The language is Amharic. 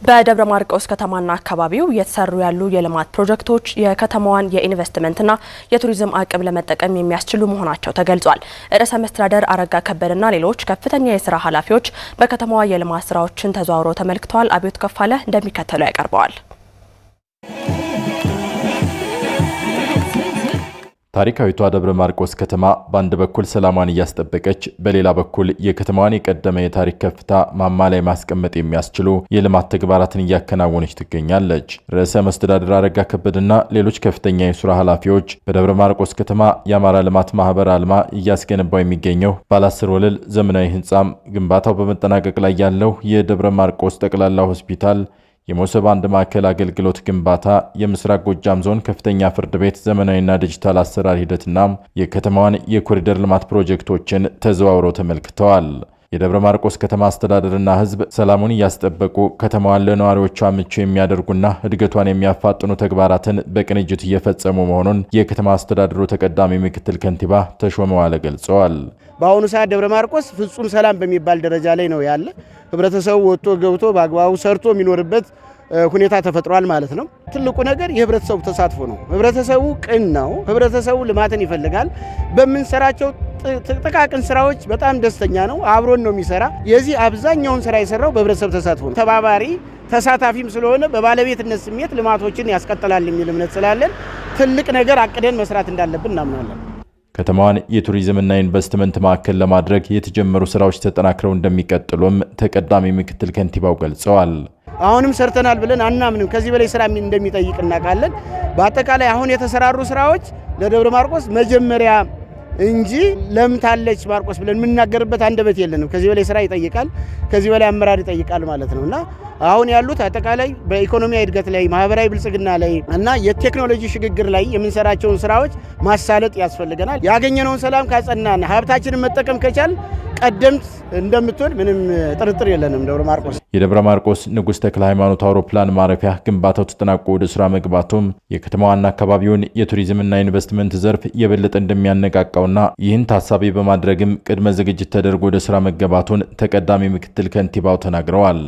በደብረ ማርቆስ ከተማና አካባቢው የተሰሩ ያሉ የልማት ፕሮጀክቶች የከተማዋን የኢንቨስትመንትና የቱሪዝም አቅም ለመጠቀም የሚያስችሉ መሆናቸው ተገልጿል። ርዕሰ መስተዳድር አረጋ ከበደና ሌሎች ከፍተኛ የስራ ኃላፊዎች በከተማዋ የልማት ስራዎችን ተዘዋውረው ተመልክተዋል። አብዮት ከፋለ እንደሚከተለው ያቀርበዋል። ታሪካዊቷ ደብረ ማርቆስ ከተማ በአንድ በኩል ሰላሟን እያስጠበቀች በሌላ በኩል የከተማዋን የቀደመ የታሪክ ከፍታ ማማ ላይ ማስቀመጥ የሚያስችሉ የልማት ተግባራትን እያከናወነች ትገኛለች። ርዕሰ መስተዳድር አረጋ ከበደና ሌሎች ከፍተኛ የስራ ኃላፊዎች በደብረ ማርቆስ ከተማ የአማራ ልማት ማህበር አልማ እያስገነባው የሚገኘው ባለ 10 ወለል ዘመናዊ ህንጻም ግንባታው በመጠናቀቅ ላይ ያለው የደብረ ማርቆስ ጠቅላላ ሆስፒታል የሞሰብ አንድ ማዕከል አገልግሎት ግንባታ የምስራቅ ጎጃም ዞን ከፍተኛ ፍርድ ቤት ዘመናዊና ዲጂታል አሰራር ሂደትና የከተማዋን የኮሪደር ልማት ፕሮጀክቶችን ተዘዋውረው ተመልክተዋል። የደብረ ማርቆስ ከተማ አስተዳደርና ህዝብ ሰላሙን እያስጠበቁ ከተማዋን ለነዋሪዎቿ ምቹ የሚያደርጉና እድገቷን የሚያፋጥኑ ተግባራትን በቅንጅት እየፈጸሙ መሆኑን የከተማ አስተዳደሩ ተቀዳሚ ምክትል ከንቲባ ተሾመ ዋለ ገልጸዋል። በአሁኑ ሰዓት ደብረ ማርቆስ ፍጹም ሰላም በሚባል ደረጃ ላይ ነው ያለ። ህብረተሰቡ ወጥቶ ገብቶ በአግባቡ ሰርቶ የሚኖርበት ሁኔታ ተፈጥሯል ማለት ነው። ትልቁ ነገር የህብረተሰቡ ተሳትፎ ነው። ህብረተሰቡ ቅን ነው። ህብረተሰቡ ልማትን ይፈልጋል። በምንሰራቸው ጥቃቅን ስራዎች በጣም ደስተኛ ነው። አብሮን ነው የሚሰራ። የዚህ አብዛኛውን ስራ የሰራው በህብረተሰብ ተሳትፎ ነው። ተባባሪ ተሳታፊም ስለሆነ በባለቤትነት ስሜት ልማቶችን ያስቀጥላል የሚል እምነት ስላለን ትልቅ ነገር አቅደን መስራት እንዳለብን እናምናለን። ከተማዋን የቱሪዝምና ኢንቨስትመንት ማዕከል ለማድረግ የተጀመሩ ስራዎች ተጠናክረው እንደሚቀጥሉም ተቀዳሚ ምክትል ከንቲባው ገልጸዋል። አሁንም ሰርተናል ብለን አናምንም። ከዚህ በላይ ስራ እንደሚጠይቅ እናውቃለን። በአጠቃላይ አሁን የተሰራሩ ስራዎች ለደብረ ማርቆስ መጀመሪያ እንጂ ለምታለች ማርቆስ ብለን የምናገርበት አንደበት የለንም። ከዚህ በላይ ስራ ይጠይቃል። ከዚህ በላይ አመራር ይጠይቃል ማለት ነውና አሁን ያሉት አጠቃላይ በኢኮኖሚያዊ እድገት ላይ ማህበራዊ ብልጽግና ላይ እና የቴክኖሎጂ ሽግግር ላይ የምንሰራቸውን ስራዎች ማሳለጥ ያስፈልገናል። ያገኘነውን ሰላም ካጸናና ሀብታችንን መጠቀም ከቻል ቀደምት እንደምትሆን ምንም ጥርጥር የለንም። ደብረ ማርቆስ የደብረ ማርቆስ ንጉሥ ተክለ ሃይማኖት አውሮፕላን ማረፊያ ግንባታው ተጠናቆ ወደ ስራ መግባቱም የከተማዋና አካባቢውን የቱሪዝምና ኢንቨስትመንት ዘርፍ የበለጠ እንደሚያነቃቃውና ይህን ታሳቢ በማድረግም ቅድመ ዝግጅት ተደርጎ ወደ ስራ መገባቱን ተቀዳሚ ምክትል ከንቲባው ተናግረዋል።